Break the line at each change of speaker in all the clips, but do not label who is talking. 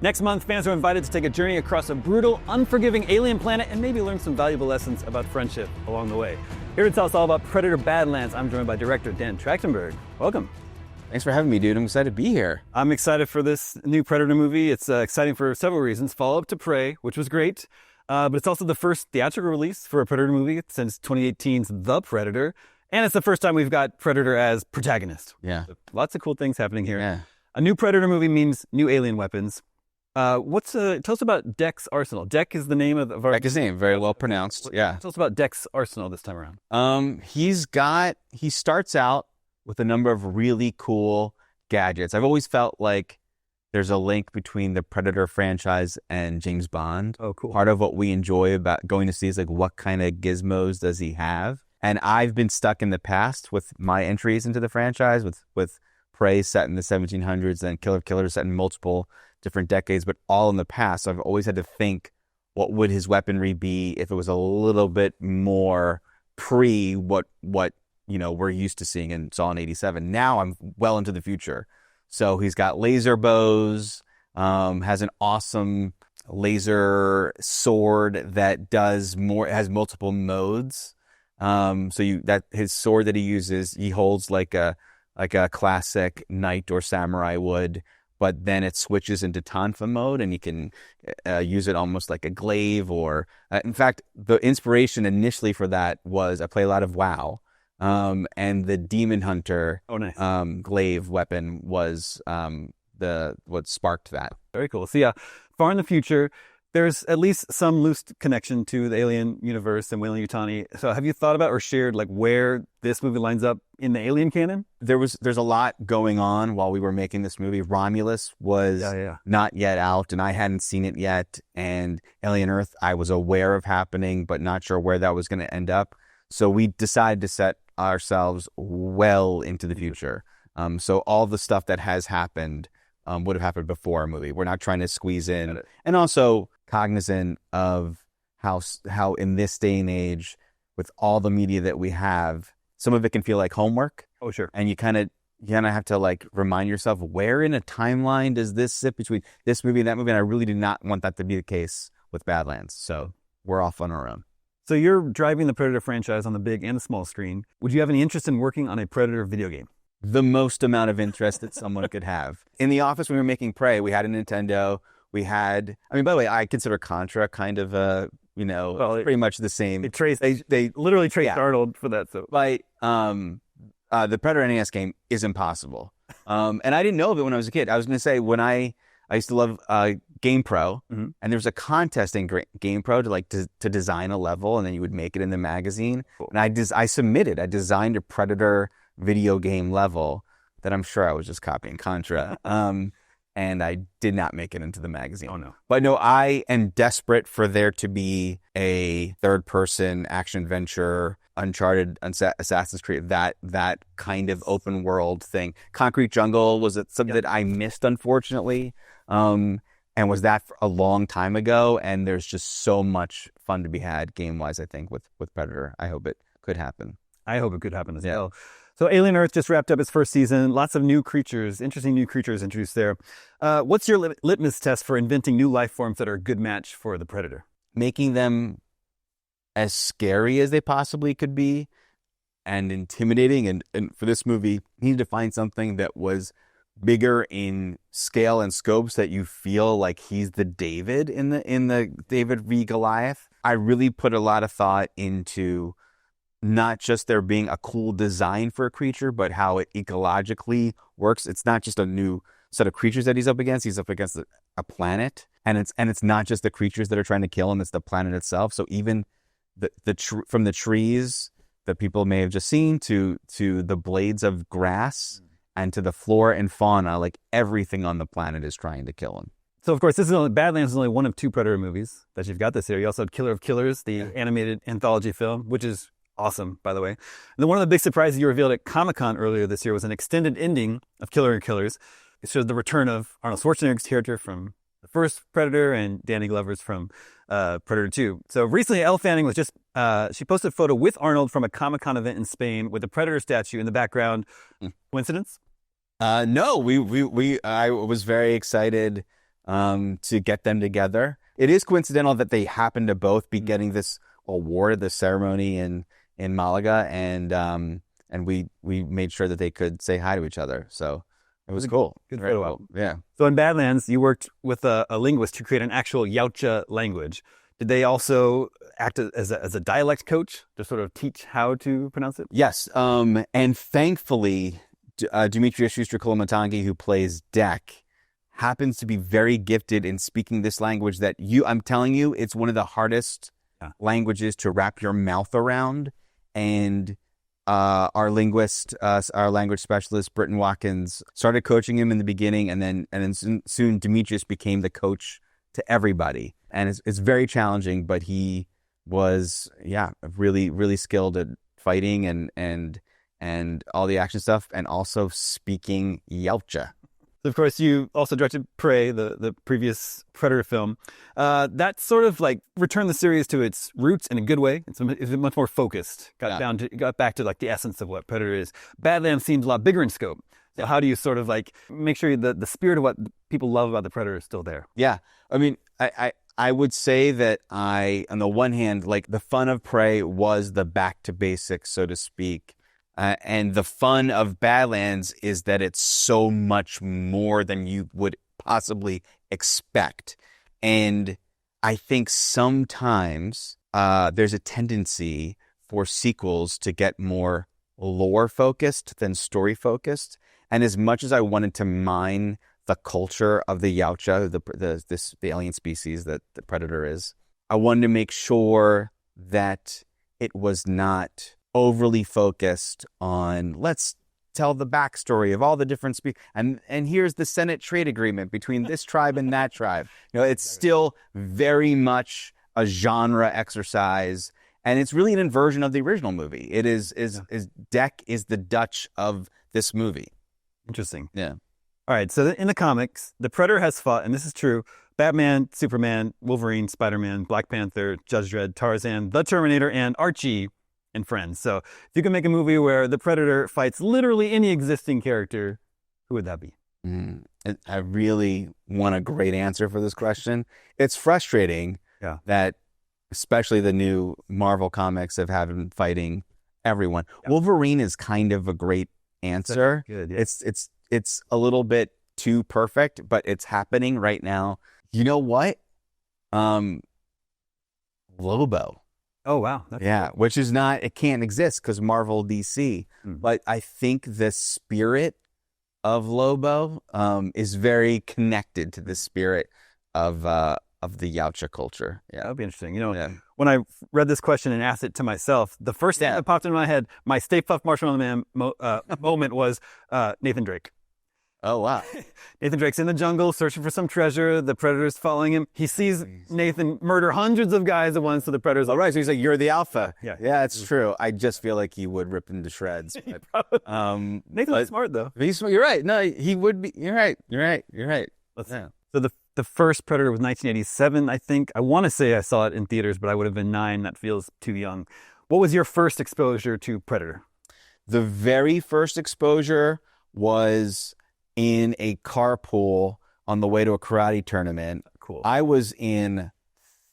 Next month, fans are invited to take a journey across a brutal, unforgiving alien planet and maybe learn some valuable lessons about friendship along the way. Here to tell us all about Predator Badlands, I'm joined by director Dan Trachtenberg. Welcome.
Thanks for having me, dude. I'm excited to be here.
I'm excited for this new Predator movie. It's exciting for several reasons. Follow-up to Prey, which was great, but it's also the first theatrical release for a Predator movie since 2018's The Predator, and it's the first time we've got Predator as protagonist.
Yeah.
So lots of cool things happening here.
Yeah.
A new Predator movie means new alien weapons. Tell us about Deck's Arsenal. Deck is the name of our...
Deck's name, very well pronounced. Yeah.
Tell us about Deck's Arsenal this time around.
He starts out with a number of really cool gadgets. I've always felt like there's a link between the Predator franchise and James Bond.
Oh, cool.
Part of what we enjoy about going to see is like, what kind of gizmos does he have? And I've been stuck in the past with my entries into the franchise with Prey set in the 1700s and Killer of Killers set in multiple different decades, but all in the past. So I've always had to think, what would his weaponry be if it was a little bit more pre what we're used to seeing and saw in 87. Now I'm well into the future. So he's got laser bows, has an awesome laser sword that has multiple modes. His sword that he uses, he holds like a classic knight or samurai would, but then it switches into Tonfa mode, and you can use it almost like a glaive. Or in fact, the inspiration initially for that was I play a lot of WoW, and the Demon Hunter glaive weapon was what sparked that.
Very cool. So yeah, far in the future, there's at least some loose connection to the alien universe and Weyland-Yutani. So have you thought about or shared like where this movie lines up in the alien canon?
There's a lot going on while we were making this movie. Romulus was not yet out, and I hadn't seen it yet. And Alien Earth, I was aware of happening, but not sure where that was going to end up. So we decided to set ourselves well into the future. So all the stuff that has happened would have happened before a movie. We're not trying to squeeze in, and also cognizant of how in this day and age, with all the media that we have, some of it can feel like homework.
Oh, sure.
And you kind of have to like remind yourself, where in a timeline does this sit between this movie and that movie? And I really do not want that to be the case with Badlands. So we're off on our own.
So you're driving the Predator franchise on the big and the small screen. Would you have any interest in working on a Predator video game?
The most amount of interest that someone could have. In the office when we were making Prey, we had a Nintendo. By the way, I consider Contra kind of pretty much the same.
They literally traced Arnold for that. So
the Predator NES game is impossible. And I didn't know of it when I was a kid. I was going to say, when I used to love GamePro, and there was a contest in GamePro to design a level, and then you would make it in the magazine. Cool. And I designed a Predator video game level that I'm sure I was just copying Contra. And I did not make it into the magazine.
Oh, no.
But no, I am desperate for there to be a third-person action-adventure, Uncharted, Assassin's Creed, that kind of open-world thing. Concrete Jungle was something that I missed, unfortunately, and was that for a long time ago. And there's just so much fun to be had game-wise, I think, with Predator. I hope it could happen.
I hope it could happen as well. So Alien Earth just wrapped up its first season. Lots of new creatures, interesting new creatures introduced there. What's your litmus test for inventing new life forms that are a good match for the Predator?
Making them as scary as they possibly could be and intimidating. And for this movie, you need to find something that was bigger in scale and scope so that you feel like he's the David in the David v. Goliath. I really put a lot of thought into not just there being a cool design for a creature, but how it ecologically works. It's not just a new set of creatures that he's up against. He's up against a planet, and it's not just the creatures that are trying to kill him. It's the planet itself. So even from the trees that people may have just seen to the blades of grass and to the flora and fauna, like everything on the planet is trying to kill him.
So, of course, Badlands is only one of two Predator movies that you've got this year. You also had Killer of Killers, the animated anthology film, which is awesome, by the way. And then one of the big surprises you revealed at Comic-Con earlier this year was an extended ending of Killer of Killers. It showed the return of Arnold Schwarzenegger's character from the first Predator and Danny Glover's from Predator 2. So recently, Elle Fanning was she posted a photo with Arnold from a Comic-Con event in Spain with the Predator statue in the background. Coincidence?
No, I was very excited to get them together. It is coincidental that they happen to both be getting this award at the ceremony in Malaga, and we made sure that they could say hi to each other. So it was cool.
Good
Very
photo
cool. Yeah.
So in Badlands, you worked with a linguist to create an actual Yautja language. Did they also act as a dialect coach to sort of teach how to pronounce it?
Yes. And thankfully, Dimitrius Schuster-Koloamatangi, who plays Deck, happens to be very gifted in speaking this language that I'm telling you, it's one of the hardest languages to wrap your mouth around. And our linguist, our language specialist, Britton Watkins, started coaching him in the beginning, and then soon Dimitrius became the coach to everybody. And it's very challenging, but he was really, really skilled at fighting and all the action stuff, and also speaking Yautja.
Of course, you also directed Prey, the previous Predator film. That sort of like returned the series to its roots in a good way. It's much more focused. Got back to like the essence of what Predator is. Badlands seems a lot bigger in scope. So how do you sort of like make sure the spirit of what people love about the Predator is still there?
Yeah, I mean, I would say that on the one hand, like the fun of Prey was the back to basics, so to speak. And the fun of Badlands is that it's so much more than you would possibly expect. And I think sometimes there's a tendency for sequels to get more lore focused than story focused. And as much as I wanted to mine the culture of the Yautja, the alien species that the Predator is, I wanted to make sure that it was not overly focused on let's tell the backstory of all the different and here's the Senate trade agreement between this tribe and that tribe. It's still very much a genre exercise, and it's really an inversion of the original movie. It is Deck is the Dutch of this movie.
Interesting.
Yeah.
All right. So in the comics, the Predator has fought, and this is true, Batman, Superman, Wolverine, Spider-Man, Black Panther, Judge Dredd, Tarzan, the Terminator, and Archie and friends. So if you could make a movie where the Predator fights literally any existing character, who would that be?
I really want a great answer for this question. It's frustrating that especially the new Marvel comics have had him fighting everyone. Wolverine is kind of a great answer.
Good, yeah.
It's a little bit too perfect, but it's happening right now. You know what? Lobo.
Oh, wow. That's cool.
Which is it can't exist because Marvel DC. But I think the spirit of Lobo is very connected to the spirit of the Yautja culture. Yeah,
that would be interesting. When I read this question and asked it to myself, the first thing that popped into my head, my Stay Puft Marshmallow Man moment was Nathan Drake.
Oh, wow.
Nathan Drake's in the jungle searching for some treasure. The Predator's following him. He sees Nathan murder hundreds of guys at once, so the Predator's
all right. So he's like, you're the alpha.
Yeah,
it's true. I just feel like he would rip him to shreds.
Nathan's smart, though.
You're right. No, he would be. You're right.
So the first Predator was 1987, I think. I want to say I saw it in theaters, but I would have been 9. That feels too young. What was your first exposure to Predator?
The very first exposure was in a carpool on the way to a karate tournament.
Cool.
I was in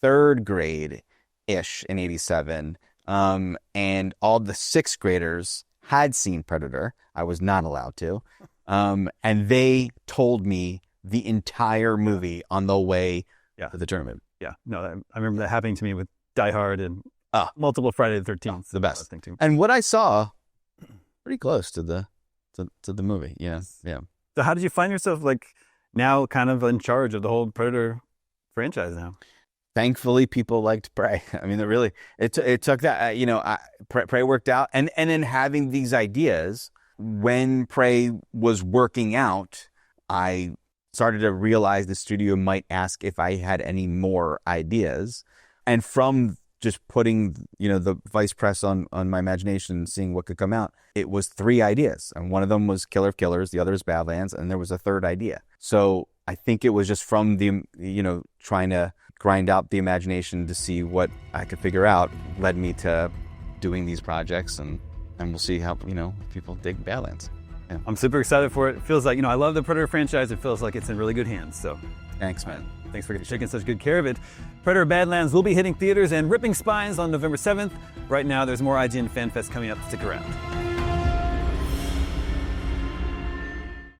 3rd grade-ish in 87, and all the 6th graders had seen Predator. I was not allowed to. And they told me the entire movie on the way to the tournament.
Yeah. No, I remember that happening to me with Die Hard and multiple Friday the 13th.
The best. And what I saw, pretty close to the movie. Yeah.
So how did you find yourself like now kind of in charge of the whole Predator franchise now?
Thankfully, people liked Prey. I mean, it took that, Prey worked out. And then having these ideas, when Prey was working out, I started to realize the studio might ask if I had any more ideas. And from just putting, the vice press on my imagination and seeing what could come out, it was 3 ideas. And one of them was Killer of Killers, the other is Badlands, and there was a 3rd idea. So I think it was just from the, trying to grind out the imagination to see what I could figure out led me to doing these projects, and we'll see how, people dig Badlands. Yeah.
I'm super excited for it. It feels like, I love the Predator franchise. It feels like it's in really good hands. So
Thanks, man.
Thanks for taking such good care of it. Predator Badlands will be hitting theaters and ripping spines on November 7th. Right now, there's more IGN Fan Fest coming up. Stick around.